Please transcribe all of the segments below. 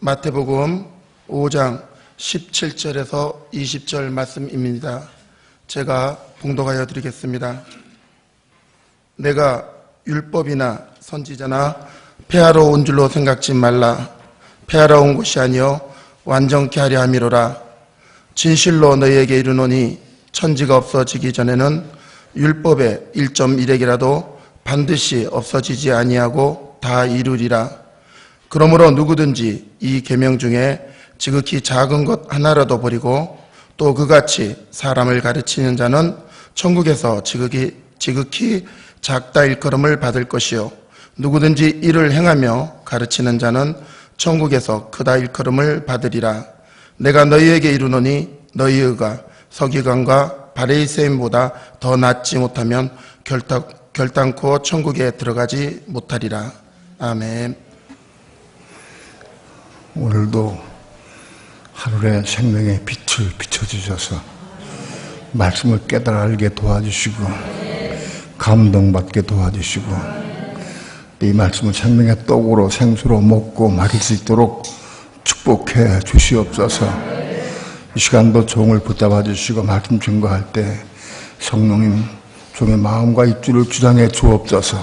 마태복음 5장 17절에서 20절 말씀입니다. 제가 봉독하여 드리겠습니다. 내가 율법이나 선지자나 폐하러 온 줄로 생각지 말라. 폐하러 온 것이 아니요 완전케 하려 함이로라. 진실로 너희에게 이르노니 천지가 없어지기 전에는 율법의 1.1핵이라도 반드시 없어지지 아니하고 다 이루리라. 그러므로 누구든지 이 계명 중에 지극히 작은 것 하나라도 버리고 또 그같이 사람을 가르치는 자는 천국에서 지극히 작다 일컬음을 받을 것이요 누구든지 이를 행하며 가르치는 자는 천국에서 크다 일컬음을 받으리라. 내가 너희에게 이르노니 너희 의가 서기관과 바리새인보다 더 낫지 못하면 결단코 천국에 들어가지 못하리라. 아멘. 오늘도 하늘의 생명의 빛을 비춰주셔서 말씀을 깨달아 알게 도와주시고 감동받게 도와주시고 이 말씀을 생명의 떡으로 생수로 먹고 마실 수 있도록 축복해 주시옵소서. 이 시간도 종을 붙잡아 주시고 말씀 증거할 때 성령님 종의 마음과 입술을 주장해 주옵소서.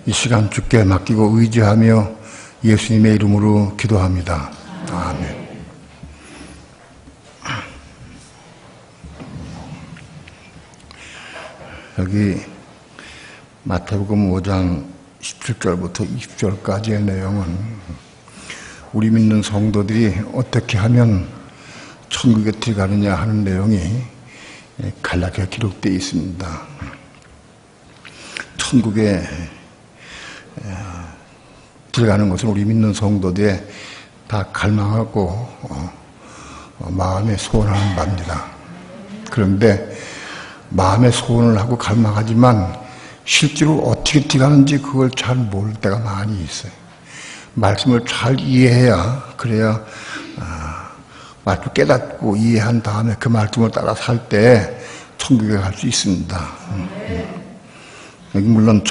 이 시간 주께 맡기고 의지하며 예수님의 이름으로 기도합니다. 아멘. 여기 마태복음 5장 17절부터 20절까지의 내용은 우리 믿는 성도들이 어떻게 하면 천국에 들어가느냐 하는 내용이 간략하게 기록되어 있습니다. 천국에 들어가는 것은 우리 믿는 성도들의 다 갈망하고 마음에 소원하는 바입니다. 그런데 마음에 소원을 하고 갈망하지만 실제로 어떻게 들어가는지 그걸 잘 모를 때가 많이 있어요. 말씀을 잘 이해해야 그래야 말씀을 깨닫고 이해한 다음에 그 말씀을 따라 살 때 천국에 갈 수 있습니다. 여기 물론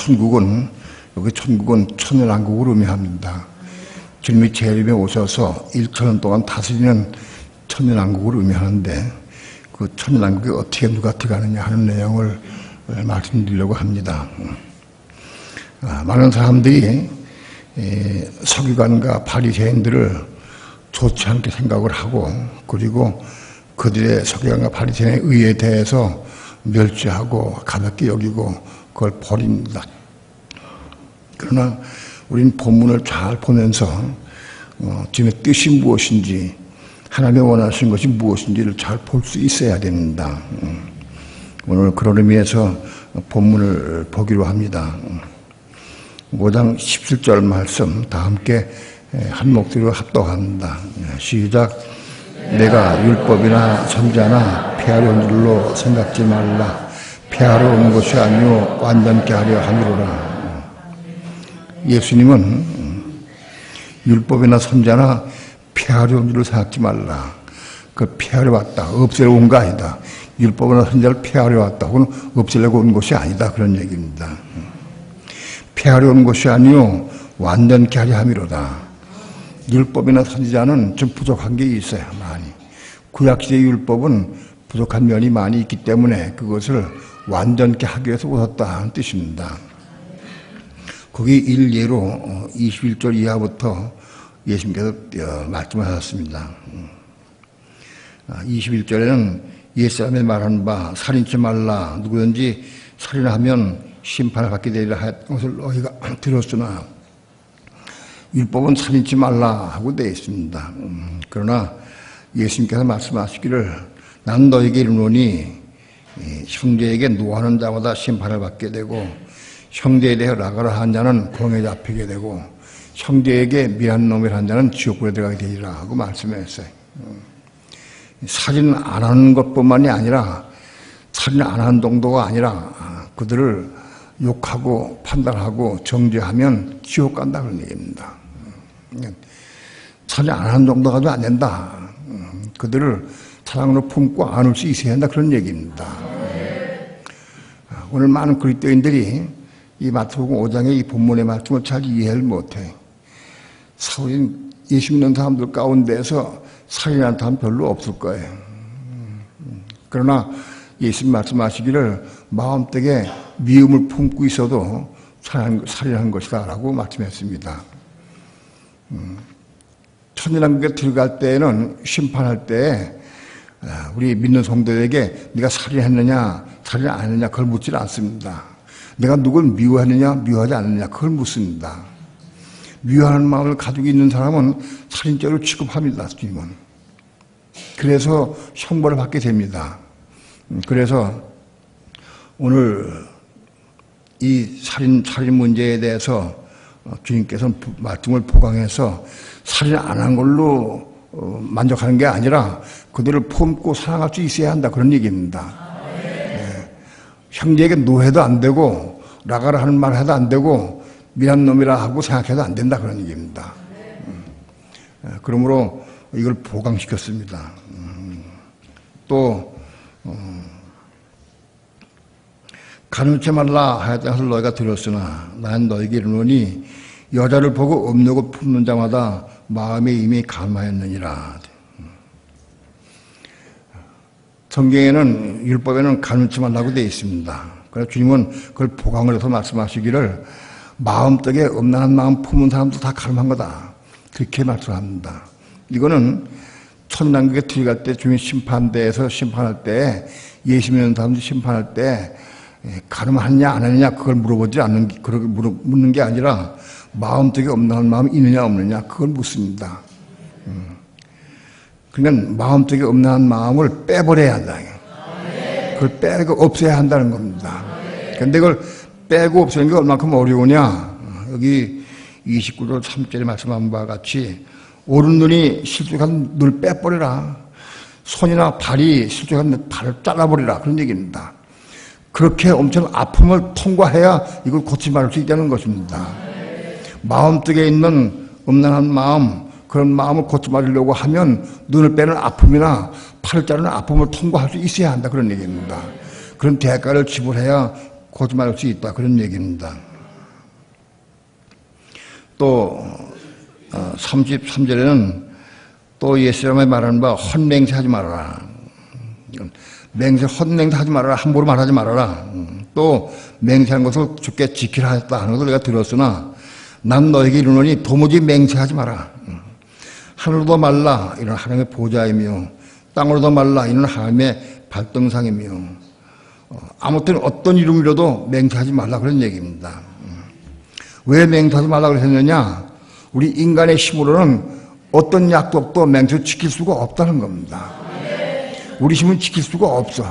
여기 천국은 천연왕국을 의미합니다. 주님이 재림에 오셔서 1,000년 동안 다스리는 천연왕국을 의미하는데 그 천연왕국에 어떻게 누가 들어가느냐 하는 내용을 말씀드리려고 합니다. 많은 사람들이 서기관과 바리새인들을 좋지 않게 생각을 하고 그리고 그들의 서기관과 바리새인의 의에 대해서 멸시하고 가볍게 여기고 그걸 버립니다. 그러나 우리는 본문을 잘 보면서 주님의 뜻이 무엇인지 하나님이 원하시는 것이 무엇인지를 잘 볼 수 있어야 됩니다. 오늘 그런 의미에서 본문을 보기로 합니다. 5장 17절 말씀 다 함께 한 목소리로 합독합니다. 시작. 내가 율법이나 선지자나 폐하려 온 줄로 생각지 말라. 폐하러 온 것이 아니요 완전케 하려 함이로라. 예수님은 율법이나 선지자나 폐하려 온 줄을 생각지 말라. 그걸 폐하려 왔다. 없애려 온 거 아니다. 율법이나 선지자를 폐하려 왔다. 혹은 없애려고 온 것이 아니다. 그런 얘기입니다. 폐하려 온 것이 아니요 완전케 하려 함이로다. 율법이나 선지자는 좀 부족한 게 있어요. 많이. 구약시대의 율법은 부족한 면이 많이 있기 때문에 그것을 완전케 하기 위해서 오셨다는 뜻입니다. 거기 일예로 21절 이하부터 예수님께서 말씀하셨습니다. 21절에는 옛사람이 말하는 바 살인치 말라. 누구든지 살인하면 심판을 받게 되리라 하였던 것을 너희가 들었으나 율법은 살인치 말라 하고 되어 있습니다. 그러나 예수님께서 말씀하시기를 난 너에게 이르노니 형제에게 노하는 자마다 심판을 받게 되고 형제에 대해 라가라 한 자는 공에 잡히게 되고 형제에게 미안 놈이라 한 자는 지옥불에 들어가게 되리라 하고 말씀했어요. 살인 안 하는 것뿐만이 아니라 살인 안 하는 정도가 아니라 그들을 욕하고 판단하고 정죄하면 지옥 간다 그런 얘기입니다. 살인 안 하는 정도 가지고 안 된다. 그들을 사랑으로 품고 안을 수 있어야 한다 그런 얘기입니다. 오늘 많은 그리스도인들이 이 마태복음 5장의 이 본문의 말씀을 잘 이해를 못해. 사울이 예수 믿는 사람들 가운데서 살인한 사람 별로 없을 거예요. 그러나 예수님 말씀하시기를 마음속에 미움을 품고 있어도 살인한 것이다 라고 말씀했습니다. 천년왕국에 들어갈 때에는 심판할 때 우리 믿는 성도에게 네가 살인했느냐 살인 안 했느냐 그걸 묻지 않습니다. 내가 누굴 미워했느냐 미워하지 않느냐 그걸 묻습니다. 미워하는 마음을 가지고 있는 사람은 살인죄로 취급합니다. 주님은. 그래서 형벌을 받게 됩니다. 그래서 오늘 이 살인 문제에 대해서 주님께서는 말씀을 보강해서 살인 안 한 걸로 만족하는 게 아니라 그들을 품고 사랑할 수 있어야 한다 그런 얘기입니다. 형제에게 노해도 안 되고 나가라 하는 말 해도 안 되고 미란 놈이라 하고 생각해도 안 된다 그런 얘기입니다. 그러므로 이걸 보강시켰습니다. 또 가늠치 말라 하였다 해서 너희가 들었으나 난 너희에게 이르노니 여자를 보고 음욕을 품는 자마다 마음에 이미 간음하였느니라. 성경에는 율법에는 가늠치 말라고 되어 있습니다. 그래서 주님은 그걸 보강을 해서 말씀하시기를 마음속에 음란한 마음 품은 사람도 다 가늠한 거다. 그렇게 말씀합니다. 이거는 천당국에 들어갈 때 주님 심판대에서 심판할 때 예수 믿는 사람들 심판할 때 가늠하느냐 안 하느냐 그걸 묻는 게 아니라 마음속에 음란한 마음이 있느냐 없느냐 그걸 묻습니다. 그러니까 마음속에 음란한 마음을 빼버려야 한다. 그걸 빼고 없애야 한다는 겁니다. 그런데 그걸 빼고 없애는 게 얼마큼 어려우냐. 여기 29절 3절에 말씀한 바와 같이 오른 눈이 실족한 눈을 빼버리라. 손이나 발이 실족한 발을 잘라버리라. 그런 얘기입니다. 그렇게 엄청 아픔을 통과해야 이걸 고침받을 수 있다는 것입니다. 마음속에 있는 음란한 마음, 그런 마음을 고침받으려고 하면 눈을 빼는 아픔이나 팔을 자르는 아픔을 통과할 수 있어야 한다. 그런 얘기입니다. 그런 대가를 지불해야 고침받을 수 있다. 그런 얘기입니다. 또 33절에는 또 예수님의 말하는 바 헛맹세하지 말아라. 헛맹세하지 말아라. 함부로 말하지 말아라. 또 맹세한 것을 주께 지키라 하였다 하는 것을 내가 들었으나 난 너에게 이르노니 도무지 맹세하지 마라. 하늘로도 말라 이는 하나님의 보좌이며 땅으로도 말라 이는 하나님의 발등상이며 아무튼 어떤 이름이라도 맹세하지 말라 그런 얘기입니다. 왜 맹세하지 말라 그랬느냐? 우리 인간의 힘으로는 어떤 약속도 맹세를 지킬 수가 없다는 겁니다. 우리 힘은 지킬 수가 없어.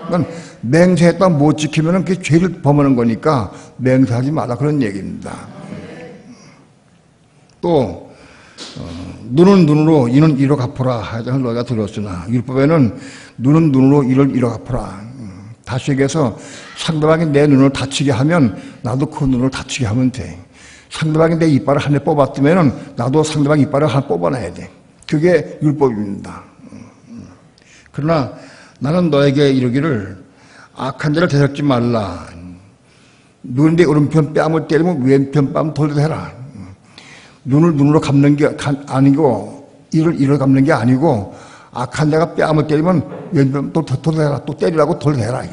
그러니까 맹세했다 못 지키면 그게 죄를 범하는 거니까 맹세하지 말라 그런 얘기입니다. 또 눈은 눈으로 이는 이로 갚으라 하여튼 너희가 들었으나 율법에는 눈은 눈으로 이를 이로 갚으라. 다시 얘기해서 상대방이 내 눈을 다치게 하면 나도 그 눈을 다치게 하면 돼. 상대방이 내 이빨을 한 대 뽑았으면 나도 상대방 이빨을 하나 뽑아놔야 돼. 그게 율법입니다. 그러나 나는 너에게 이르기를 악한 자를 대적지 말라. 누군데 오른편 뺨을 때리면 왼편 뺨 돌려 해라. 눈을 눈으로 감는 게 아니고 이를 감는 게 아니고 악한 자가 뺨을 때리면 왼편 또 돌려해라. 또 때리라고 돌려해라.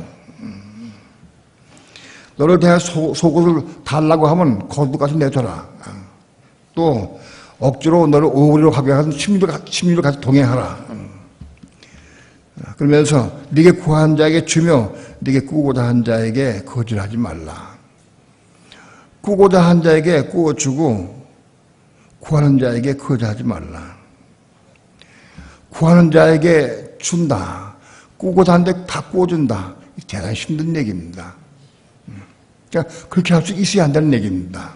너를 대해 속옷을 달라고 하면 겉옷까지 내줘라. 또 억지로 너를 오리로 가게 하는 심리를 같이 동행하라. 그러면서 네게 구한 자에게 주며 네게 꾸고자 한 자에게 거절하지 말라. 꾸고자 한 자에게 꾸어주고 구하는 자에게 거절하지 말라. 구하는 자에게 준다. 꾸고자 한 데 다 꾸어준다. 대단히 힘든 얘기입니다. 그러니까 그렇게 할 수 있어야 한다는 얘기입니다.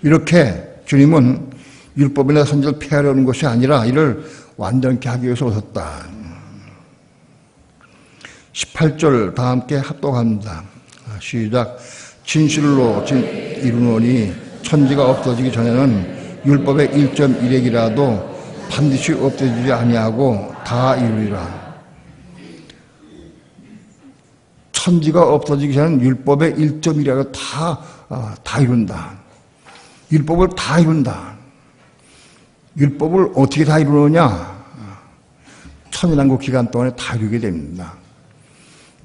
이렇게 주님은 율법이나 선지를 폐하려는 것이 아니라 이를 완전케 하기 위해서 오셨다. 18절 다 함께 합독합니다. 시작. 진실로 이르노니 천지가 없어지기 전에는 율법의 1.1핵이라도 반드시 없어지지 아니하고 다 이루리라. 천지가 없어지기 전에는 율법의 1.1핵이라도 다 이룬다. 율법을 다 이룬다. 율법을 어떻게 다 이루느냐? 천년왕국 기간 동안에 다 이루게 됩니다.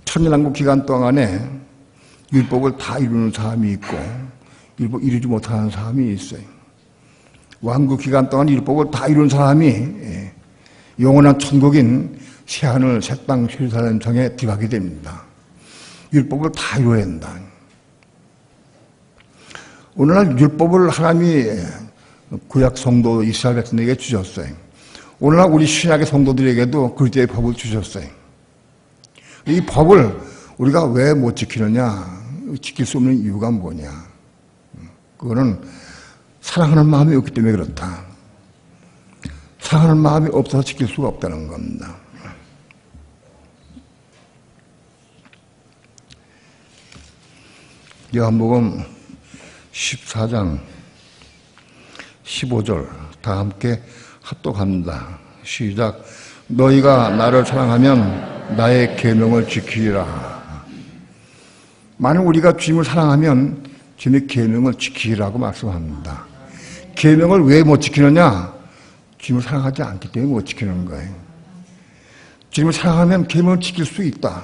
천년왕국 기간 동안에 율법을 다 이루는 사람이 있고 율법 이루지 못하는 사람이 있어요. 왕국 기간 동안 율법을 다 이룬 사람이 영원한 천국인 새하늘 새땅 예루살렘성에 들어가게 됩니다. 율법을 다 이루어야 한다. 오늘날 율법을 하나님이 구약 성도 이스라엘 백성에게 주셨어요. 오늘날 우리 신약의 성도들에게도 그리스도의 법을 주셨어요. 이 법을 우리가 왜 못 지키느냐? 지킬 수 없는 이유가 뭐냐? 그거는 사랑하는 마음이 없기 때문에 그렇다. 사랑하는 마음이 없어서 지킬 수가 없다는 겁니다. 요한복음 14장 15절 다 함께 합독합니다. 시작. 너희가 나를 사랑하면 나의 계명을 지키리라. 만약 우리가 주님을 사랑하면 주님의 계명을 지키라고 말씀합니다. 계명을 왜 못 지키느냐? 주님을 사랑하지 않기 때문에 못 지키는 거예요. 주님을 사랑하면 계명을 지킬 수 있다.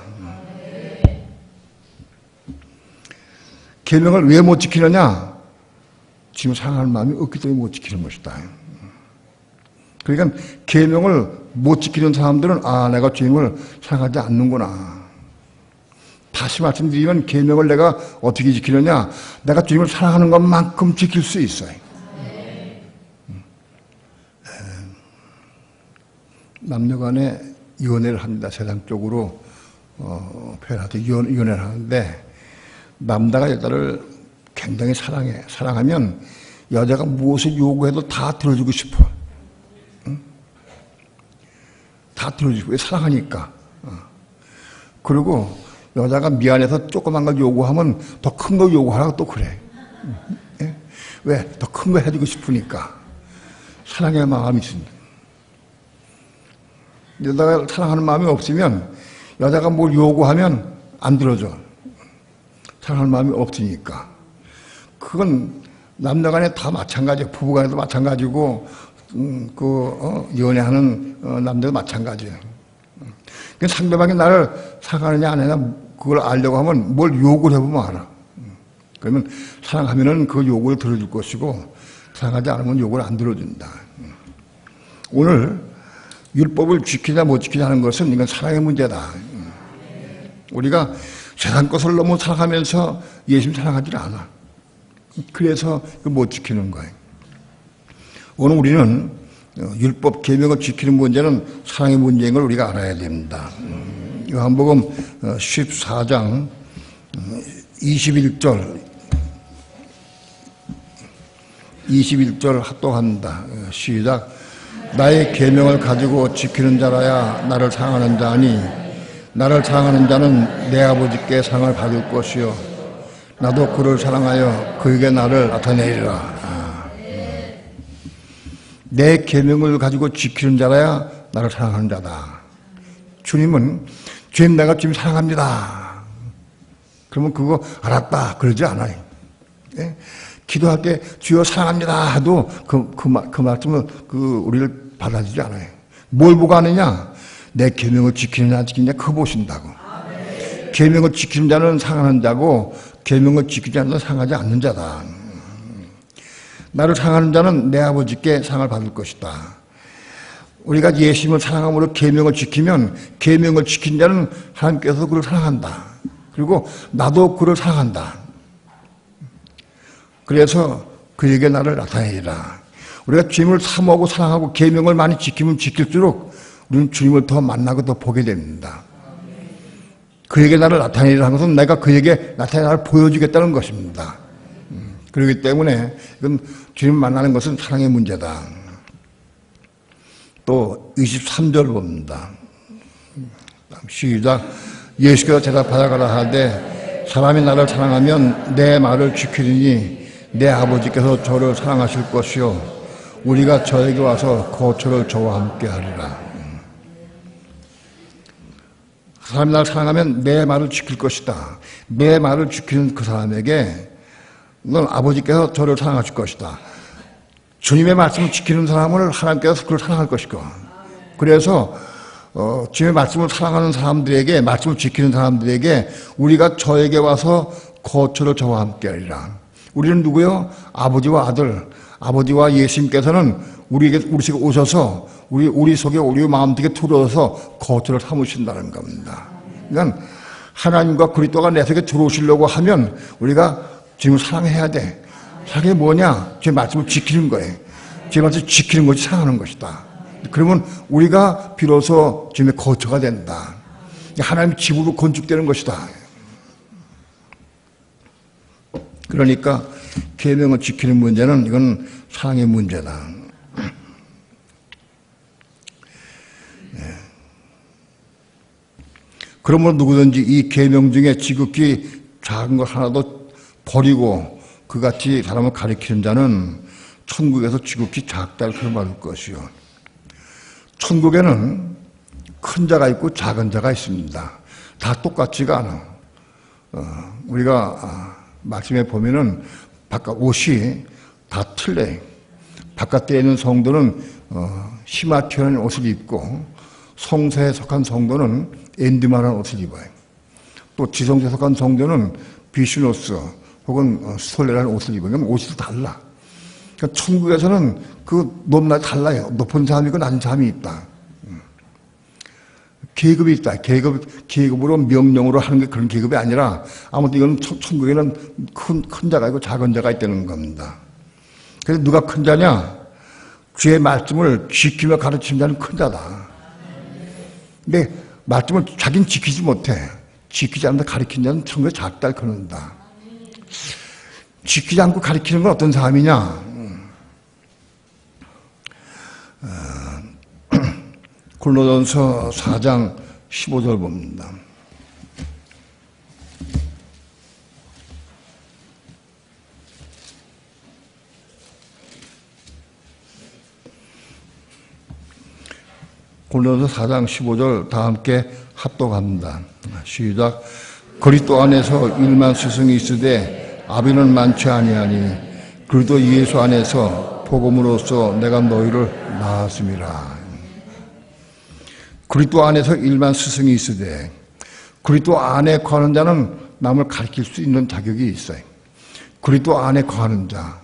계명을 왜 못 지키느냐? 주님을 사랑하는 마음이 없기 때문에 못 지키는 것이다. 그러니까 계명을 못 지키는 사람들은 내가 주님을 사랑하지 않는구나. 다시 말씀드리면 계명을 내가 어떻게 지키느냐? 내가 주님을 사랑하는 것만큼 지킬 수 있어요. 남녀간에 연애를 합니다. 세상적으로 표현하듯 연애를 하는데 남자가 여자를 굉장히 사랑해. 사랑하면 여자가 무엇을 요구해도 다 들어주고 싶어. 다 들어주고 왜 사랑하니까. 그리고 여자가 미안해서 조그만 걸 요구하면 더 큰 거 요구하라고 또 그래. 왜? 더 큰 거 해주고 싶으니까. 사랑의 마음이 있습니다. 여자가 사랑하는 마음이 없으면 여자가 뭘 요구하면 안 들어줘. 사랑하는 마음이 없으니까. 그건 남녀간에 다 마찬가지예요. 부부간에도 마찬가지고 연애하는 남자도 마찬가지예요. 상대방이 나를 사랑하느냐 안 하느냐 그걸 알려고 하면 뭘 요구를 해보면 알아. 그러면 사랑하면은 그 요구를 들어줄 것이고 사랑하지 않으면 요구를 안 들어준다. 오늘 율법을 지키냐 못 지키냐 하는 것은 이건 사랑의 문제다. 우리가 세상 것을 너무 사랑하면서 예수님 사랑하지 않아. 그래서 못 지키는 거예요. 오늘 우리는 율법 계명을 지키는 문제는 사랑의 문제인 걸 우리가 알아야 됩니다. 요한복음 14장 21절 합독합니다. 시작. 나의 계명을 가지고 지키는 자라야 나를 사랑하는 자니 나를 사랑하는 자는 내 아버지께 상을 받을 것이요 나도 그를 사랑하여 그에게 나를 나타내리라. 내 계명을 가지고 지키는 자라야 나를 사랑하는 자다. 주님은 주님 내가 주님 사랑합니다. 그러면 그거 알았다 그러지 않아요. 예? 기도할 때 주여 사랑합니다 해도 그 말씀은 우리를 받아주지 않아요. 뭘 보고 하느냐? 내 계명을 지키느냐 안 지키느냐 그거 보신다고. 계명을 지키는 자는 사랑하는 자고 계명을 지키지 않는 자는 사랑하지 않는 자다. 나를 사랑하는 자는 내 아버지께 상을 받을 것이다. 우리가 예수님을 사랑함으로 계명을 지키면 계명을 지킨 자는 하나님께서 그를 사랑한다. 그리고 나도 그를 사랑한다. 그래서 그에게 나를 나타내리라. 우리가 주님을 사모하고 사랑하고 계명을 많이 지키면 지킬수록 우리는 주님을 더 만나고 더 보게 됩니다. 그에게 나를 나타내리라 하는 것은 내가 그에게 나타내 나를 보여주겠다는 것입니다. 그렇기 때문에 이건 주님 만나는 것은 사랑의 문제다. 또 23절 봅니다. 시작. 예수께서 대답하여 가라 하되 사람이 나를 사랑하면 내 말을 지키리니 내 아버지께서 저를 사랑하실 것이요 우리가 저에게 와서 거처를 저와 함께 하리라. 사람이 나를 사랑하면 내 말을 지킬 것이다. 내 말을 지키는 그 사람에게 넌 아버지께서 저를 사랑하실 것이다. 주님의 말씀을 지키는 사람을 하나님께서 그걸 사랑할 것이고, 그래서 주님의 말씀을 사랑하는 사람들에게, 말씀을 지키는 사람들에게 우리가 저에게 와서 거처를 저와 함께 하리라. 우리는 누구요? 아버지와 아들, 아버지와 예수님께서는 우리 속에 오셔서 우리 속에 우리 마음 속에 들어서 거처를 삼으신다는 겁니다. 그러니까 하나님과 그리스도가 내 속에 들어오시려고 하면 우리가 주님을 사랑해야 돼. 사랑이 뭐냐? 주의 말씀을 지키는 거예요. 주의 말씀을 지키는 것이 사랑하는 것이다. 그러면 우리가 비로소 주님의 거처가 된다. 하나님 집으로 건축되는 것이다. 그러니까 계명을 지키는 문제는 이건 사랑의 문제다. 그러므로 누구든지 이 계명 중에 지극히 작은 것 하나도 버리고 그같이 사람을 가리키는 자는 천국에서 지극히 작다를 표현받을 것이요. 천국에는 큰 자가 있고 작은 자가 있습니다. 다 똑같지가 않아. 우리가 말씀에 보면은 바깥 옷이 다 틀려요. 바깥에 있는 성도는 희마 튀어나온 옷을 입고, 성세에 속한 성도는 앤드만한 옷을 입어요. 또 지성세에 속한 성도는 비슈노스 혹은 스톨레라는 옷을 입어요. 그럼 옷이 달라. 그러니까 천국에서는 그 높낮이 달라요. 높은 사람이 있고 낮은 사람이 있다. 계급이 있다. 계급으로 명령으로 하는 게 그런 계급이 아니라, 아무튼 이건 천국에는 큰 자가 있고 작은 자가 있다는 겁니다. 그래서 누가 큰 자냐? 주의 말씀을 지키며 가르치는 자는 큰 자다. 근데 말씀을 자기는 지키지 못해. 지키지 않는다 가르치는 자는 천국에 작다를 그런다. 지키지 않고 가르치는 건 어떤 사람이냐? 골로새서 4장 15절 봅니다. 골로새서 4장 15절 다 함께 합독합니다. 시작. 그리스도 안에서 일만 스승이 있으되 아비는 많지 아니하니 그리스도 예수 안에서 복음으로써 내가 너희를 낳았음이라. 그리스도 안에서 일만 스승이 있으되, 그리스도 안에 거하는 자는 남을 가르칠 수 있는 자격이 있어요. 그리스도 안에 거하는 자,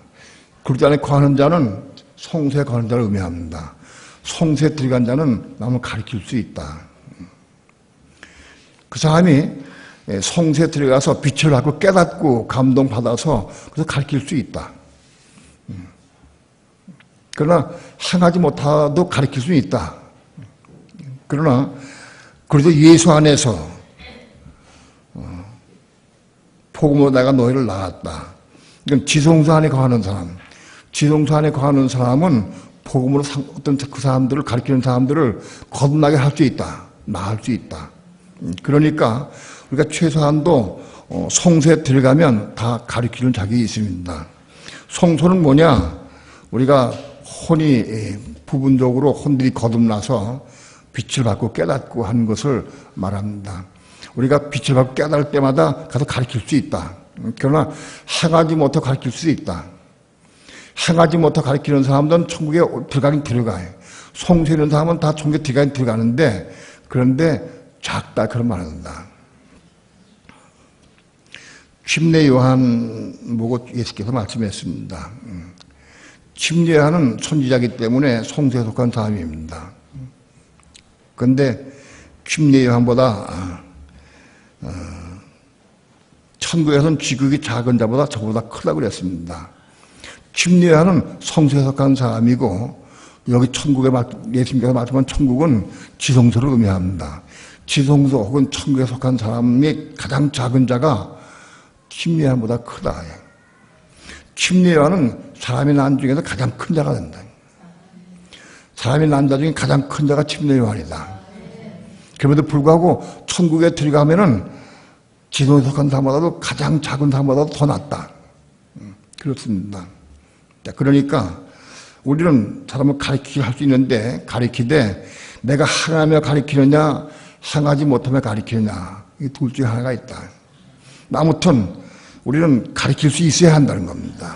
그리스도 안에 거하는 자는 성소에 거하는 자를 의미합니다. 성소에 들어간 자는 남을 가르칠 수 있다. 그 사람이 성소에 들어가서 빛을 받고 깨닫고 감동받아서 그래서 가르칠 수 있다. 그러나 행하지 못하도 가르칠 수 있다. 그러나 그래도 예수 안에서 복음으로 내가 너희를 낳았다. 이건 지성소 안에 거하는 사람, 지성소 안에 거하는 사람은 복음으로 어떤 그 사람들을 가르치는 사람들을 거듭나게 할 수 있다, 낳을 수 있다. 그러니까 우리가 최소한도 성소에 들어가면 다 가르치는 자격이 있습니다. 성소는 뭐냐? 우리가 혼이 부분적으로 혼들이 거듭나서 빛을 받고 깨닫고 하는 것을 말합니다. 우리가 빛을 받고 깨달을 때마다 가서 가르칠 수 있다. 그러나 행하지 못해 가르칠 수 있다. 행하지 못해 가르치는 사람들은 천국에 들어가긴 들어가요. 성소에 있는 사람은 다 천국에 들어가긴 들어가는데, 그런데 작다 그런 말한다. 침례 요한 보고 예수께서 말씀했습니다. 침례 요한은 선지자이기 때문에 성소에 속한 사람입니다. 그런데 침례 요한보다 천국에서는 지극히 작은 자보다 저보다 크다고 그랬습니다. 침례 요한은 성소에 속한 사람이고, 여기 천국에 예수님께서 말씀한 천국은 지성소를 의미합니다. 지성소 혹은 천국에 속한 사람이 가장 작은 자가 침례 요한보다 크다. 침례 요한은 사람이 난 중에서 가장 큰 자가 된다. 사람이 난 자 중에 가장 큰 자가 침례 요한이다. 그럼에도 불구하고 천국에 들어가면은 지성에 속한 사람보다도 가장 작은 사람보다도 더 낫다. 그렇습니다. 그러니까 우리는 사람을 가르치게 할 수 있는데, 가르치되 내가 행하며 가르치느냐 행하지 못하며 가르치느냐, 이 둘 중에 하나가 있다. 아무튼 우리는 가르칠 수 있어야 한다는 겁니다.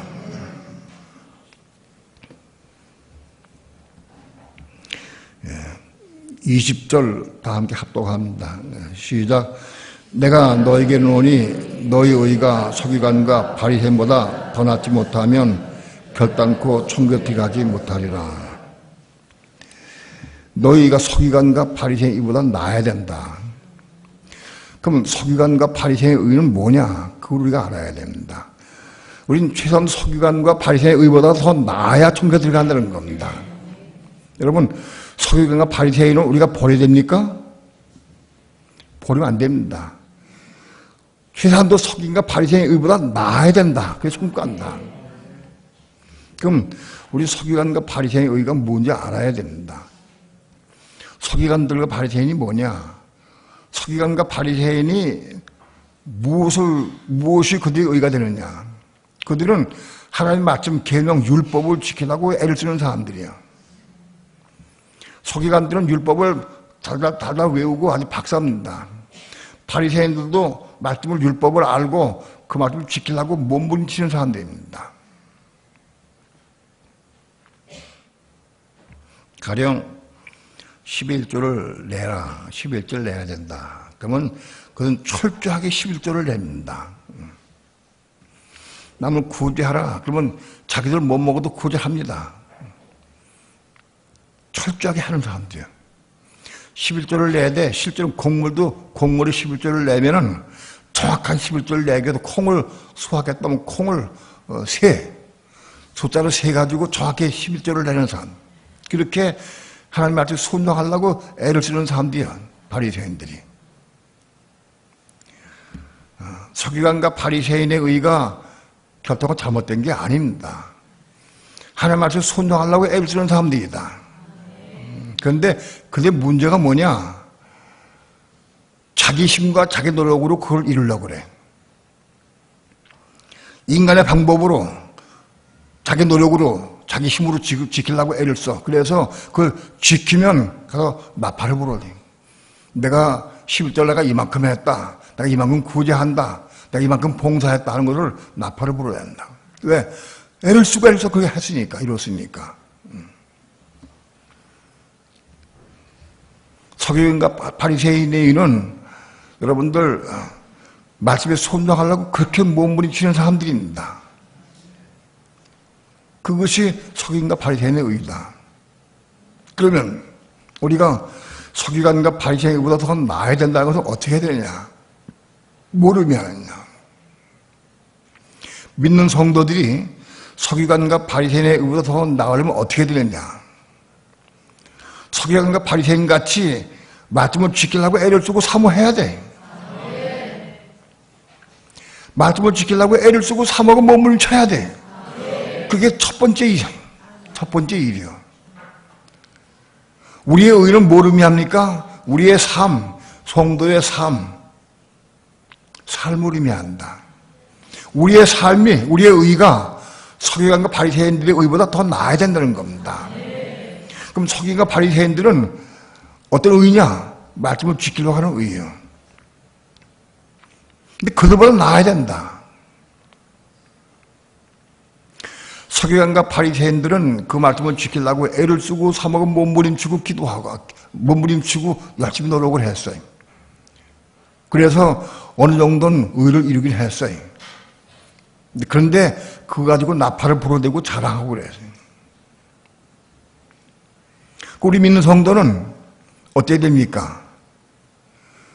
20절 다 함께 합독합니다. 시작. 내가 너에게 이르노니 너희 의가 서기관과 바리새인보다 더 낫지 못하면 결단코 천국에 들어가지 못하리라. 너희가 서기관과 바리새인 이보다 나아야 된다. 그러면 서기관과 바리새인의 의는 뭐냐? 그걸 우리가 알아야 됩니다. 우리는 최소한 서기관과 바리새인의 의보다 더 나아야 천국에 들어간다는 겁니다. 여러분, 서기관과 바리새인은 우리가 버려야 됩니까? 버리면 안 됩니다. 최소한도 서기관과 바리새인의 의보다 나아야 된다. 그래서 천국 간다. 그럼 우리 서기관과 바리새인의 의가 뭔지 알아야 됩니다. 서기관들과 바리새인이 뭐냐? 서기관과 바리새인이 무엇이 그들의 의가 되느냐? 그들은 하나님 말씀, 계명, 율법을 지키려고 애를 쓰는 사람들이야. 서기관들은 율법을 달달 외우고 아주 박사입니다. 바리새인들도 말씀을 율법을 알고 그 말씀을 지키려고 몸부림치는 사람들입니다. 가령 11조를 내라. 11조를 내야 된다. 그러면 그건 철저하게 11조를 냅니다. 남을 구제하라. 그러면 자기들 못 먹어도 구제합니다. 철저하게 하는 사람들이에요. 11조를 내야 돼. 실제로 곡물이 11조를 내면은 정확한 11조를 내기도 콩을 수확했다면 콩을 숫자를 세가지고 정확히 11조를 내는 사람. 그렇게 하나님 말씀 순종하려고 애를 쓰는 사람들이야. 바리새인들이. 서기관과 바리새인의 의가 결정은 잘못된 게 아닙니다. 하나님 말씀 순종하려고 애를 쓰는 사람들이다. 그런데 그게 문제가 뭐냐? 자기 힘과 자기 노력으로 그걸 이루려고 그래. 인간의 방법으로, 자기 노력으로, 자기 힘으로 지키려고 애를 써. 그래서 그걸 지키면 가서 나팔을 불어야 돼. 내가 11절 내가 이만큼 했다. 내가 이만큼 구제한다. 내가 이만큼 봉사했다 하는 것을 나팔을 불어야 한다. 왜? 애를 쓰고 그렇게 했으니까, 이뤘으니까. 서기관과 바리새인의 의는 여러분들 말씀에 순종하려고 그렇게 몸부림치는 사람들입니다. 그것이 서기관과 바리새인의 의다. 그러면 우리가 서기관과 바리새인의 의보다 더 나아야 된다는 것은 어떻게 해야 되느냐? 모르면 하느냐? 믿는 성도들이 서기관과 바리새인의 의보다 더 나으려면 어떻게 되느냐? 서기관과 바리새인 같이 말씀을 지키려고 애를 쓰고 사모해야 돼. 말씀을 지키려고 애를 쓰고 사모하고 몸을 쳐야 돼. 그게 첫 번째 일이요. 우리의 의는 뭘 의미합니까? 우리의 삶, 성도의 삶을 의미한다. 우리의 삶이, 우리의 의가 서기관과 바리새인들의 의보다 더 나아야 된다는 겁니다. 그럼 서기관과 바리새인들은 어떤 의냐? 말씀을 지키려고 하는 의예요. 근데 그들보다 나아야 된다. 서기관과 바리새인들은 그 말씀을 지키려고 애를 쓰고 사먹은 몸부림치고 기도하고 몸부림치고 열심히 노력을 했어요. 그래서 어느 정도는 의를 이루긴 했어요. 그런데 그거 가지고 나팔을 불어대고 자랑하고 그랬어요. 우리 믿는 성도는 어떻게 됩니까?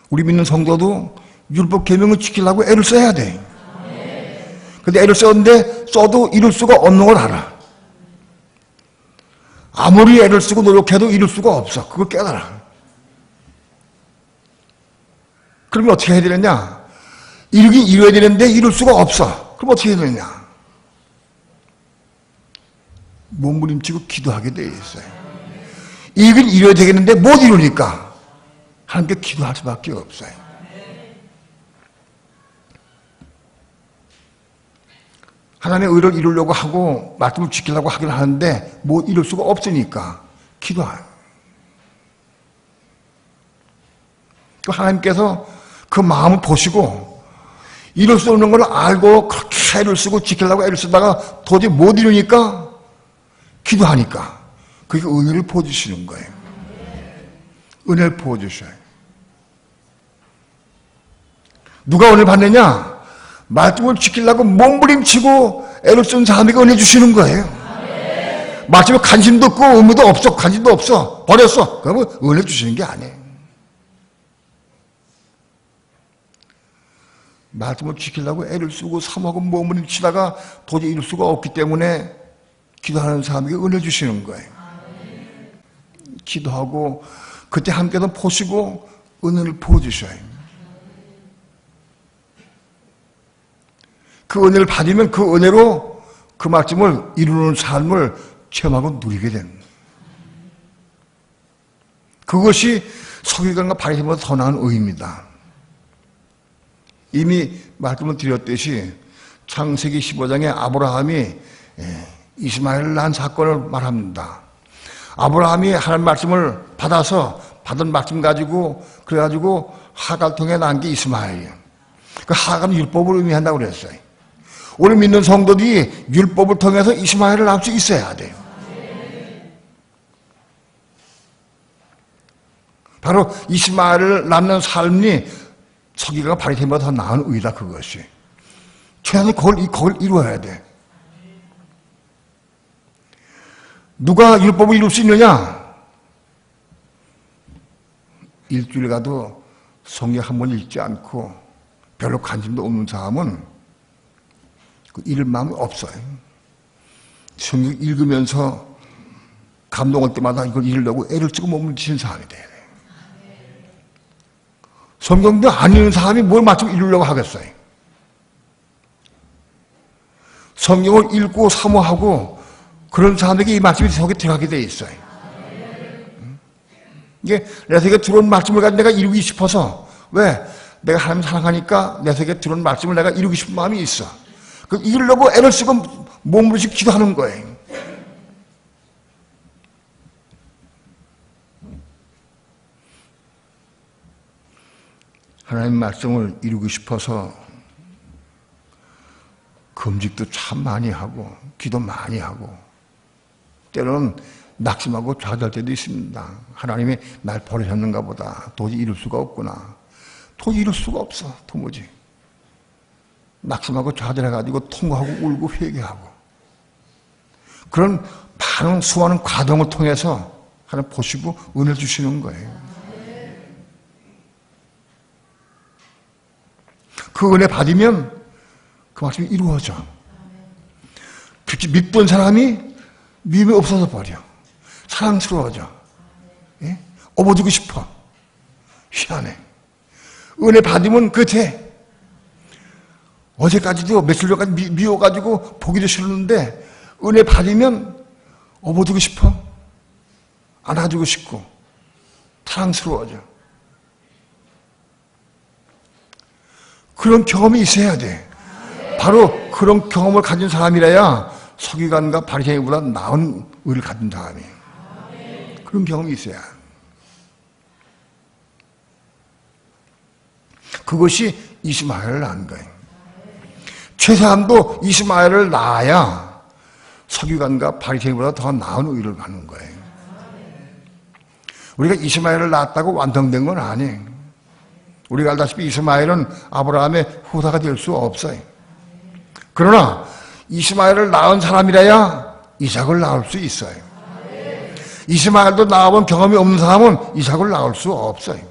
우리 믿는 성도도 율법 계명을 지키려고 애를 써야 돼. 근데 애를 썼는데 써도 이룰 수가 없는 걸 알아. 아무리 애를 쓰고 노력해도 이룰 수가 없어. 그걸 깨달아. 그러면 어떻게 해야 되느냐? 이루긴 이뤄야 되는데 이룰 수가 없어. 그럼 어떻게 해야 되느냐? 몸부림치고 기도하게 돼 있어요. 이루긴 이뤄야 되겠는데 못 이루니까 하나님께 기도할 수밖에 없어요. 하나님의 의를 이루려고 하고 말씀을 지키려고 하긴 하는데 못 이룰 수가 없으니까 기도해요. 하나님께서 그 마음을 보시고 이룰 수 없는 걸 알고 그렇게 애를 쓰고 지키려고 애를 쓰다가 도저히 못 이루니까 기도하니까 그게 은혜를 부어주시는 거예요. 은혜를 부어주셔요. 누가 은혜 받느냐? 말씀을 지키려고 몸부림치고 애를 쓴 사람에게 은혜 주시는 거예요. 말씀에 관심도 없고 의무도 없어. 관심도 없어. 버렸어. 그러면 은혜 주시는 게 아니에요. 말씀을 지키려고 애를 쓰고 삼하고 몸부림치다가 도저히 이룰 수가 없기 때문에 기도하는 사람에게 은혜 주시는 거예요. 기도하고 그때 함께도 보시고 은혜를 부어주셔요. 그 은혜를 받으면 그 은혜로 그 말씀을 이루는 삶을 체험하고 누리게 됩니다. 그것이 서기관과 바리새인보다 더 나은 의입니다. 이미 말씀을 드렸듯이 창세기 15장에 아브라함이 이스마엘을 낳은 사건을 말합니다. 아브라함이 하나님 말씀을 받아서 받은 말씀 가지고 그래가지고 하갈 통해 낳은 게 이스마엘이에요. 그 하갈은 율법을 의미한다고 그랬어요. 우리 믿는 성도들이 율법을 통해서 이스마엘을 낳을 수 있어야 돼요. 바로 이스마엘을 낳는 삶이 서기관과 바리새인보다 더 나은 의다 그것이. 최소한 그걸 이루어야 돼. 누가 율법을 이룰 수 있느냐? 일주일 가도 성경 한 번 읽지 않고 별로 관심도 없는 사람은 그 읽을 마음이 없어요. 성경 읽으면서 감동할 때마다 이걸 읽으려고 애를 쓰고 몸을 지는 사람이 돼야 돼요. 성경도 안 읽는 사람이 뭘 마침 읽으려고 하겠어요. 성경을 읽고 사모하고 그런 사람에게 이 말씀이 속에 들어가게 돼 있어요. 이게 내 속에 들어온 말씀을 가지고 내가 이루기 싶어서, 왜? 내가 하나님 사랑하니까 내 속에 들어온 말씀을 내가 이루고 싶은 마음이 있어. 그 이루려고 애를 쓰고 몸부림치고 기도하는 거예요. 하나님 말씀을 이루고 싶어서 금식도 참 많이 하고 기도 많이 하고 때로는 낙심하고 좌절할 때도 있습니다. 하나님이 날 버리셨는가 보다. 도저히 이룰 수가 없구나. 도저히 이룰 수가 없어. 도무지. 낙심하고 좌절해가지고 통곡하고 울고 회개하고 그런 많은 수많은 과정을 통해서 하나님 보시고 은혜를 주시는 거예요. 그 은혜 받으면 그 말씀이 이루어져. 특히 믿던 사람이 미움이 없어져 버려. 사랑스러워져. 예? 업어주고 싶어. 희한해. 은혜 받으면 그때 어제까지도 며칠 전까지 미워가지고 보기도 싫었는데 은혜 받으면 업어주고 싶어. 안아주고 싶고 사랑스러워져. 그런 경험이 있어야 돼. 바로 그런 경험을 가진 사람이라야 서기관과 바리새인보다 나은 의를 가진 사람이에요. 그런 경험이 있어야. 그것이 이스마엘을 낳은 거예요. 최소한도 이스마엘을 낳아야 서기관과 바리새인보다 더 나은 의를 갖는 거예요. 우리가 이스마엘을 낳았다고 완성된 건 아니에요. 우리가 알다시피 이스마엘은 아브라함의 후사가 될 수 없어요. 그러나 이스마엘을 낳은 사람이라야 이삭을 낳을 수 있어요. 이스마엘도 낳아본 경험이 없는 사람은 이삭을 낳을 수 없어요.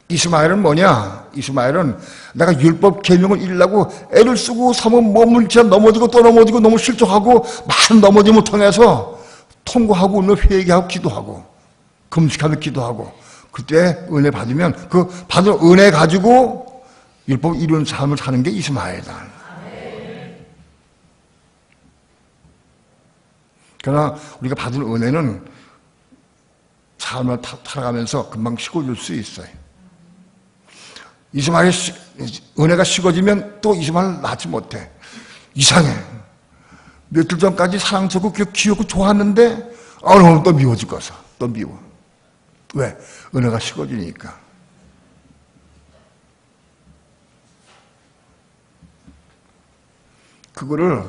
이스마엘은 뭐냐? 이스마엘은 내가 율법 계명을 이루려고 애를 쓰고 삼은 몸을 쳐 넘어지고 또 넘어지고 너무 실족하고 많은 넘어짐을 통해서 통고하고 울며 회개하고 기도하고 금식하며 기도하고 그때 은혜 받으면 그 받은 은혜 가지고 율법 이루는 삶을 사는 게 이스마엘이다. 그러나 우리가 받은 은혜는 삶을 살아가면서 금방 식어질 수 있어요. 이스마엘 은혜가 식어지면 또 이스마엘 낳지 못해. 이상해. 며칠 전까지 사랑스럽고 귀엽고 좋았는데 오늘 또 미워질 거서 또 미워. 왜? 은혜가 식어지니까. 그거를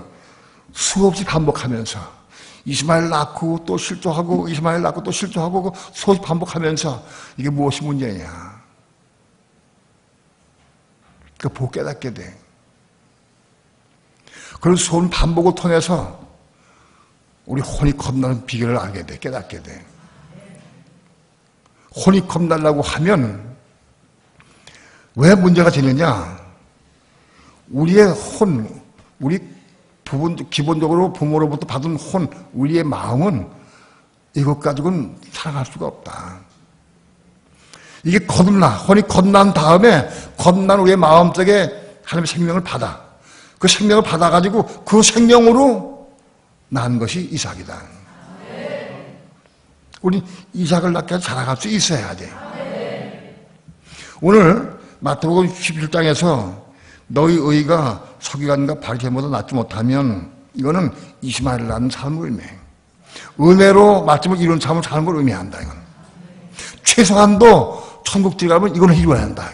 수없이 반복하면서 이스마엘 낳고 또 실조하고 이스마엘 낳고 또 실조하고 수없이 반복하면서 이게 무엇이 문제냐. 그 보고 깨닫게 돼. 그런 수없는 반복을 통해서 우리 혼이 겁나는 비결을 알게 돼. 깨닫게 돼. 혼이 겁나려고 하면 왜 문제가 되느냐. 우리의 혼, 우리 기본적으로 부모로부터 받은 혼, 우리의 마음은 이것 가지고는 살아갈 수가 없다. 이게 혼이 겁난 다음에 겁난 우리의 마음속에 하나님의 생명을 받아. 그 생명을 받아가지고 그 생명으로 난 것이 이삭이다. 우리 이삭을 낳게 해서 자라갈 수 있어야 돼. 오늘 마태복음 17장에서 너희 의가 서기관과 바리새인보다 낫지 못하면 이거는 이스마엘을 낳는 삶을 의미해. 은혜로 말씀을 이루는 삶을 사는 걸 의미한다. 이건. 최소한도 천국 들어가면 이거는 이루어야 한다.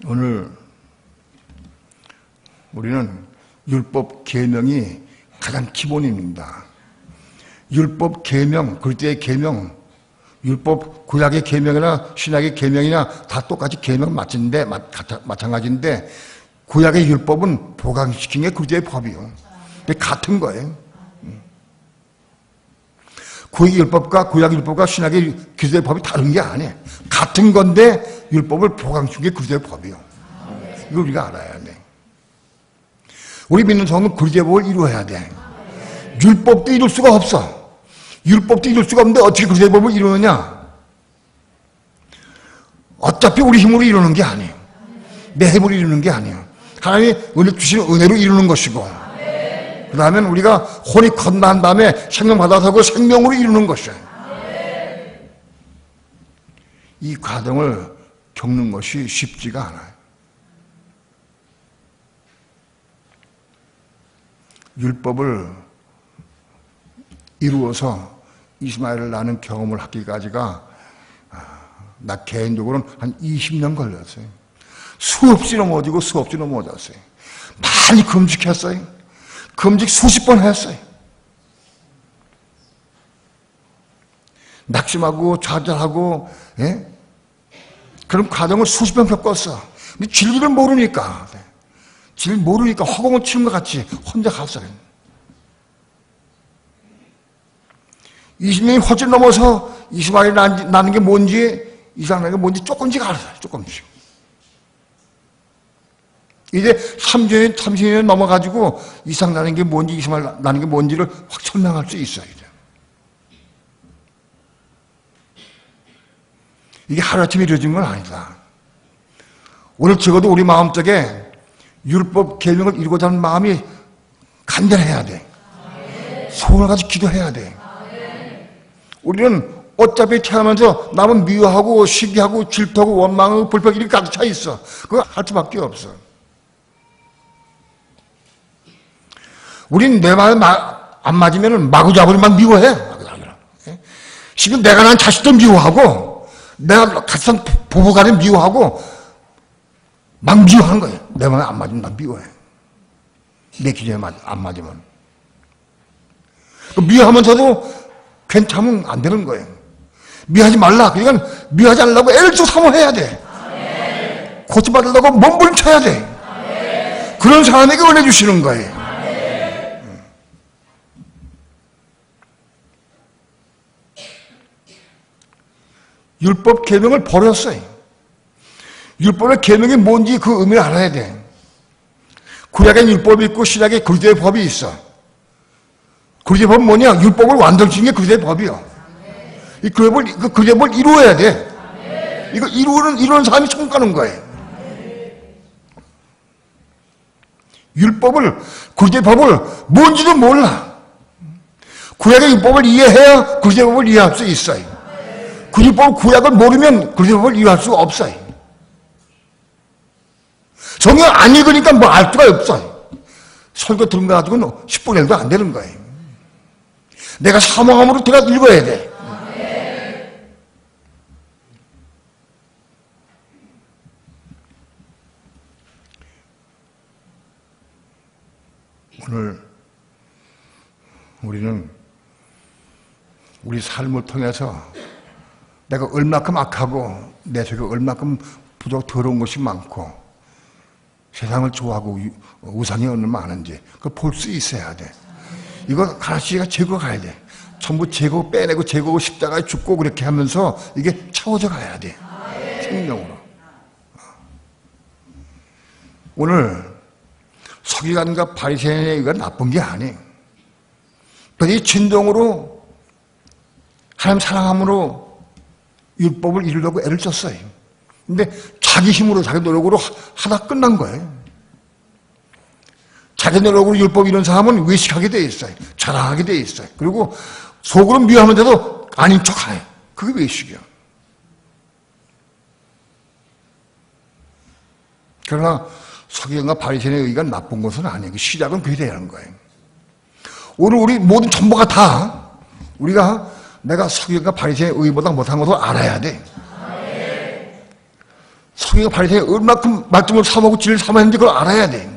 오늘 우리는 율법 계명이 가장 기본입니다. 율법 계명, 그때의 계명, 율법 구약의 계명이나 신약의 계명이나 다 똑같이 계명 마찬가지인데 구약의 율법은 보강시킨 게 그때의 법이요. 근데 같은 거예요. 구약의 율법과 구약의 율법과 신약의 그때의 법이 다른 게 아니에요. 같은 건데 율법을 보강시킨 게 그때의 법이요. 이걸 우리가 알아야 돼. 우리 믿는 성은 그리스도의 법을 이루어야 돼. 율법도 이룰 수가 없어. 율법도 이룰 수가 없는데 어떻게 그리스도의 법을 이루느냐? 어차피 우리 힘으로 이루는 게 아니에요. 내 힘으로 이루는 게 아니에요. 하나님이 주시는 은혜로 이루는 것이고 그 다음엔 우리가 혼이 건난 다음에 생명 받아서 그 생명으로 이루는 것이에요. 이 과정을 겪는 것이 쉽지가 않아요. 율법을 이루어서 이스마엘을 낳는 경험을 하기까지가 나 개인적으로는 한 20년 걸렸어요. 수없이 넘어지고 수없이 넘어졌어요. 많이 금식했어요. 금식 수십 번 했어요. 낙심하고 좌절하고 그런 과정을 수십 번 겪었어. 근데 진리를 모르니까 허공을 치는 것 같이 혼자 갔어요. 20년이 훨씬 넘어서 이스마엘이 나는 게 뭔지, 이삭 나는 게 뭔지 조금씩 알았어요. 조금씩. 이제 30년 넘어가지고 이삭 나는 게 뭔지, 이스마엘 나는 게 뭔지를 확 설명할 수 있어요. 이게 하루아침에 이루어진 건 아니다. 오늘 적어도 우리 마음속에 율법 계명을 이루고자 하는 마음이 간절해야 돼. 소원을 가지고 기도해야 돼. 우리는 어차피 태어나면서 남은 미워하고 시기하고 질투하고 원망하고 불평 이렇게 가득 차 있어. 그거 할 수밖에 없어. 우린 내 말 안 맞으면 마구잡이만 미워해. 지금 내가 난 자식도 미워하고 내가 같이 산 부부간에 미워하고 막 미워하는 거예요. 내 말 안 맞으면 난 미워해. 내 기준에 안 맞으면. 미워하면서도 괜찮으면 안 되는 거예요. 미워하지 말라. 그러니까 미워하지 않으려고 애를 좀 사모해야 돼. 고쳐받으려고 몸부림쳐야 돼. 그런 사람에게 은혜 주시는 거예요. 율법 계명을 버렸어요. 율법의 계명이 뭔지 그 의미를 알아야 돼. 구약엔 율법이 있고 신약에 그리스도의 법이 있어. 그리스도의 법은 뭐냐? 율법을 완성시킨 게 그리스도의 법이요. 이 그리스도의 법을 이루어야 돼. 이거 이루는 사람이 천국 가는 거예요. 그리스도의 법을 뭔지도 몰라. 구약의 율법을 이해해야 그리스도의 법을 이해할 수 있어요. 구약을 모르면 그리스도의 법을 이해할 수가 없어요. 성경 안 읽으니까 뭐 알 수가 없어요. 설교 들은 거 가지고는 10분의 1도 안 되는 거예요. 내가 사모함으로 들어가 읽어야 돼. 오늘 우리는 우리 삶을 통해서 내가 얼마큼 악하고 내 속에 얼마큼 부족 더러운 것이 많고 세상을 좋아하고 우상이 얼마나 많은지 그걸 볼 수 있어야 돼. 이거 하나씩가 제거 가야 돼. 전부 제거 빼내고 제거하고 십자가에 죽고 그렇게 하면서 이게 채워져 가야 돼. 생명으로. 오늘 서기관과 바리새인이 나쁜 게 아니에요. 그들이 진정으로 하나님 사랑함으로 율법을 이루려고 애를 썼어요. 근데 자기 힘으로 자기 노력으로 하다 끝난 거예요. 자기 노력으로 율법 이룬 사람은 외식하게 돼 있어요. 자랑하게 돼 있어요. 그리고 속으로 미워하면서도 아닌 척하네. 그게 외식이야. 그러나 서기관과 바리새인의 의가 나쁜 것은 아니에요. 그 시작은 그게 돼야 하는 거예요. 오늘 우리 모든 전부가 다 우리가 내가 서기관과 바리새인의 의보다 못한 것을 알아야 돼. 서기관과 바리새인이 얼마큼 말씀을 삼하고 진리를 삼았는지 그걸 알아야 돼.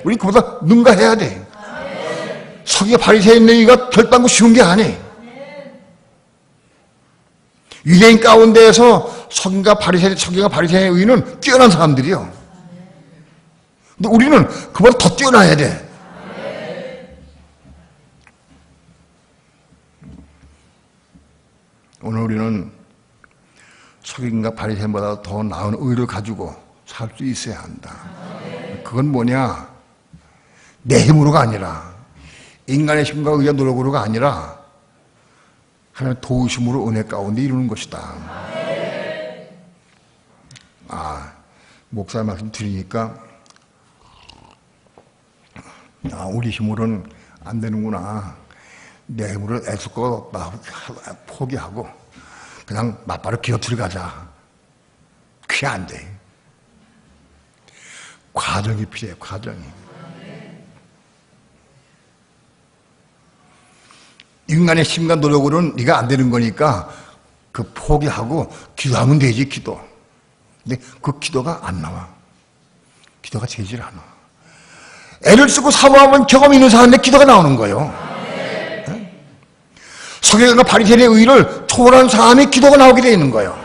우리 그보다 능가해야 돼. 서기관과 바리새인의 의가 결단코 쉬운 게 아니에요. 유대인 가운데에서 서기관과 바리새인의 의는 뛰어난 사람들이요. 근데 우리는 그보다 더 뛰어나야 돼. 오늘 우리는 서기관과 바리새인보다 더 나은 의를 가지고 살 수 있어야 한다. 그건 뭐냐? 내 힘으로가 아니라 인간의 힘과 의와 노력으로가 아니라 하나님의 도우심으로 은혜 가운데 이루는 것이다. 목사 말씀 드리니까 우리 힘으로는 안 되는구나. 내 힘으로 애쓸 거 없다. 포기하고 그냥 맞바로 기어 들어가자. 그게 안 돼. 과정이 필요해. 과정이. 인간의 힘과 노력으로는 네가 안 되는 거니까 그 포기하고 기도하면 되지. 기도. 근데 그 기도가 안 나와. 기도가 되질 않아. 애를 쓰고 사모하면 경험 있는 사람인데 기도가 나오는 거예요. 서기관과 바리새인의 의를 초월한 사람이 기도가 나오게 되어 있는 거예요.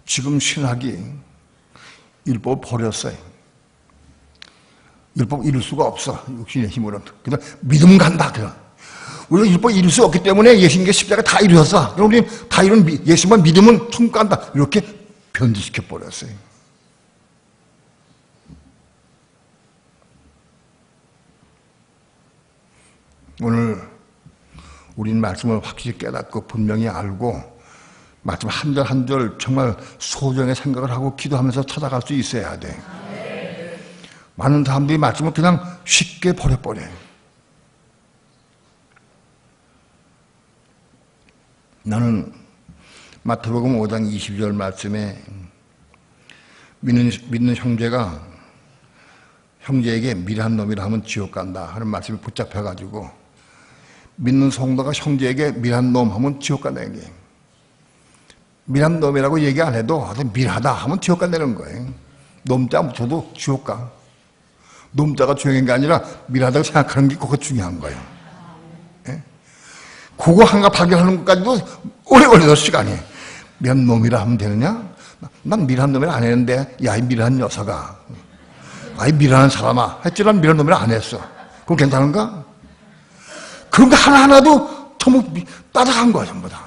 지금 신학이 율법 버렸어요. 율법 이룰 수가 없어. 육신의 힘으로는. 그래서 믿음 간다. 우리가 율법 이룰 수 없기 때문에 예수님께 십자가 다 이루었어. 그럼 우리 다 이룬 예수만 믿으면 천국 간다. 이렇게 변질시켜 버렸어요. 오늘 우리는 말씀을 확실히 깨닫고 분명히 알고 말씀 한 절 한 절 정말 소중하게 생각을 하고 기도하면서 찾아갈 수 있어야 돼. 많은 사람들이 말씀을 그냥 쉽게 버려버려요. 나는 마태복음 5장 22절 말씀에 믿는 형제가 형제에게 미련한 놈이라 하면 지옥 간다 하는 말씀이 붙잡혀가지고 믿는 성도가 형제에게 미련한 놈 하면 지옥 간다는 게 미련한 놈이라고 얘기 안 해도 미련하다 하면 지옥 간다는 거예요. 놈자 묻혀도 지옥 가. 놈자가 중요한 게 아니라 미련하다고 생각하는 게 그거 중요한 거예요. 예? 그거 한가 발견하는 것까지도 오래 걸려서 시간이. 미련한 놈이라 하면 되느냐? 난 미련한 놈이라 안 했는데 야 이 미련한 녀석아. 아이 미련한 사람아 했지만 미련한 놈이라 안 했어. 그럼 괜찮은가? 그런 거 하나하나도 전부 따라간 거야 전부 다.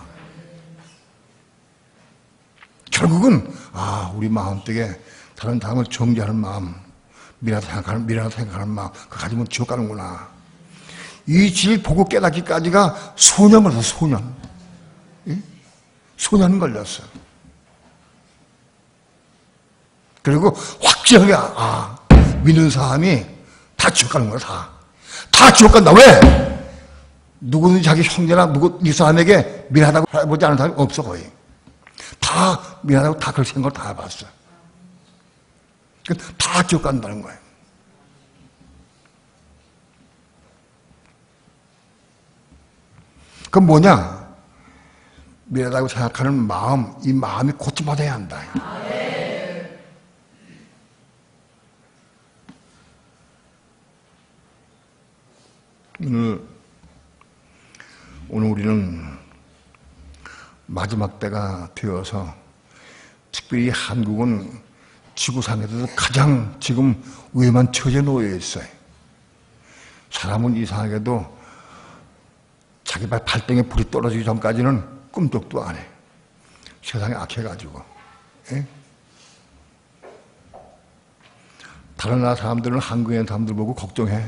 결국은 우리 마음속에 다른 사람을 정죄하는 마음, 미련하다 생각하는 마음 그거 가지면 지옥 가는구나. 이 질 보고 깨닫기까지가 소년 걸렸어. 소년. 예? 소년 걸렸어. 그리고 확실하게 믿는 사람이 다 지옥 가는 거야. 다 지옥 간다. 왜? 누구든지 자기 형제나 이 사람에게 미안하다고 해보지 않은 사람이 없어 거의. 다 미안하다고 다 그렇게 생각을 다 해봤어. 다 기억한다는 거예요. 그건 뭐냐? 미안하다고 생각하는 마음, 이 마음이 고침받아야 한다. 오늘 우리는 마지막 때가 되어서 특별히 한국은 지구상에서 가장 지금 위험한 처지에 놓여 있어요. 사람은 이상하게도 자기 발등에 불이 떨어지기 전까지는 꿈쩍도 안 해. 세상이 악해가지고. 예? 다른 나라 사람들은 한국에 있는 사람들 보고 걱정해.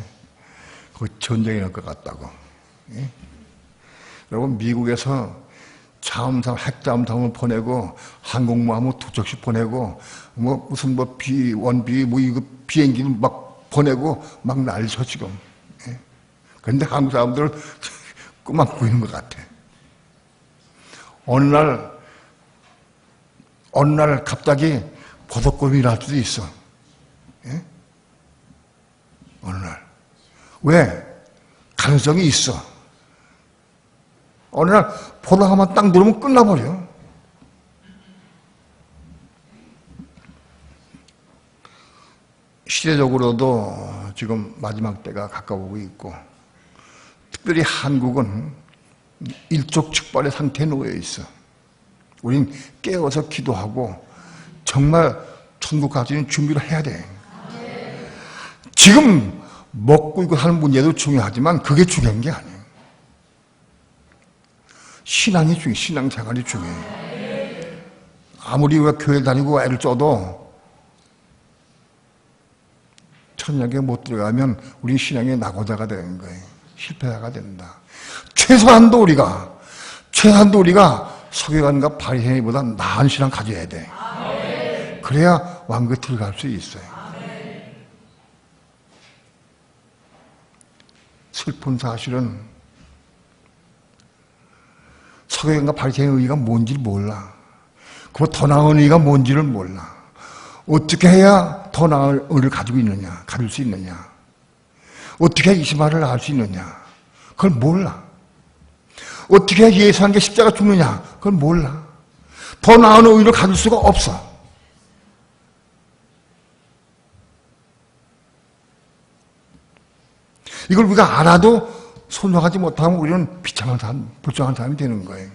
거기 전쟁이 날 것 같다고. 예? 여러분, 미국에서 잠수함, 핵잠수함을 보내고 항공모함을 2척씩 보내고 무슨 B1, B 이거 비행기를 막 보내고 막 난리쳐 지금. 예? 그런데 한국 사람들 꿈만 보이는 것 같아. 어느 날 갑자기 버섯곰이 날 수도 있어. 예? 어느 날. 왜? 가능성이 있어. 어느 날 보다가만 딱 누르면 끝나버려. 시대적으로도 지금 마지막 때가 가까워오고 있고, 특별히 한국은 일촉즉발의 상태에 놓여 있어. 우린 깨어서 기도하고 정말 천국 갈 수 있는 준비를 해야 돼. 지금 먹고 있고 사는 문제도 중요하지만 그게 중요한 게 아니에요. 신앙이 중요해. 신앙생활이 중요해. 아무리 우리가 교회 다니고 애를 쪄도 천국에 못 들어가면 우리 신앙의 낙오자가 되는 거예요. 실패자가 된다. 최소한도 우리가 서기관과 바리새인보다 나은 신앙 가져야 돼. 그래야 왕국에 들어갈 수 있어요. 슬픈 사실은 서기관과 바리새인의 의의가 뭔지를 몰라. 그리고 더 나은 의의가 뭔지를 몰라. 어떻게 해야 더 나은 의의를 가지고 있느냐, 가질 수 있느냐, 어떻게 해야 이스마엘을 낳을 수 있느냐, 그걸 몰라. 어떻게 해야 예수 한 개 십자가 죽느냐, 그걸 몰라. 더 나은 의의를 가질 수가 없어. 이걸 우리가 알아도 손녀하지 못하면 우리는 비참한 사람, 불쌍한 사람이 되는 거예요.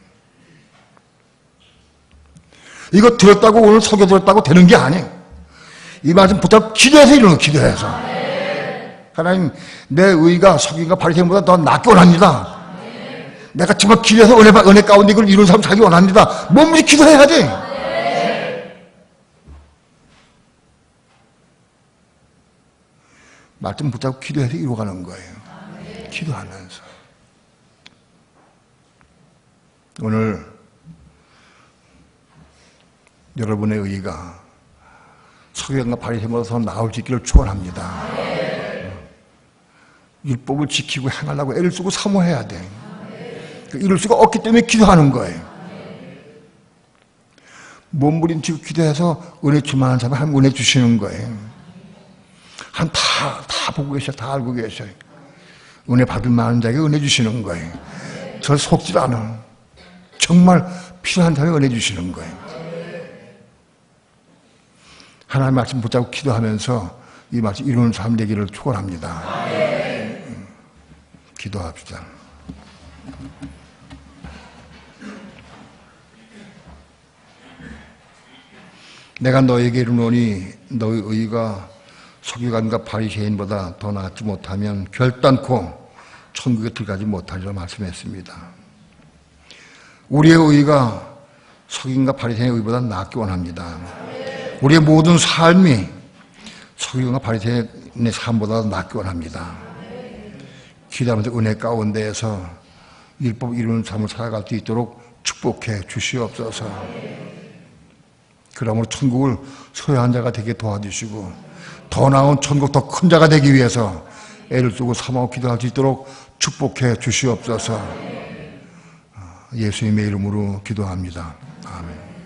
이거 들었다고 오늘 설교 들었다고 되는 게 아니에요. 이 말씀 붙잡고 기도해서 이러는 거예요. 기도해서. 하나님, 내 의가 서기관과 바리새인보다 더 낫기 원합니다. 내가 정말 기도해서 은혜 가운데 이걸 이룬 사람 살기 원합니다. 몸부림 기도해야 돼. 말씀 붙잡고 기도해서 이루어가는 거예요. 기도하면서. 오늘 여러분의 의가 서기관과 바리새인보다 더 나을 수 있기를 축원합니다. 율법을 지키고 행하려고 애를 쓰고 사모해야 돼. 이럴 수가 없기 때문에 기도하는 거예요. 몸부림치고 기도해서 은혜 주만한 사람이 하나님 은혜 주시는 거예요. 다 보고 계셔. 다 알고 계셔요. 은혜 받을 만한 자에게 은혜 주시는 거예요. 저 속질 않아. 정말 필요한 사람에 은혜 주시는 거예요. 하나님 말씀 붙잡고 기도하면서 이 말씀 이루는 삶 되기를 축원합니다. 기도합시다. 내가 너에게 이르노니 너의 의가 서기관과 바리새인보다 더 낫지 못하면 결단코 천국에 들어가지 못하리라 말씀했습니다. 우리의 의가 서기관과 바리새인의 의보다 낫기 원합니다. 우리의 모든 삶이 서기관과 바리새인의 삶보다 낫기 원합니다. 기도하면서 은혜 가운데에서 율법 이루는 삶을 살아갈 수 있도록 축복해 주시옵소서. 그러므로 천국을 소유한 자가 되게 도와주시고 더 나은 천국 더 큰 자가 되기 위해서 애를 쓰고 사모하고 기도할 수 있도록 축복해 주시옵소서. 예수님의 이름으로 기도합니다. 아멘.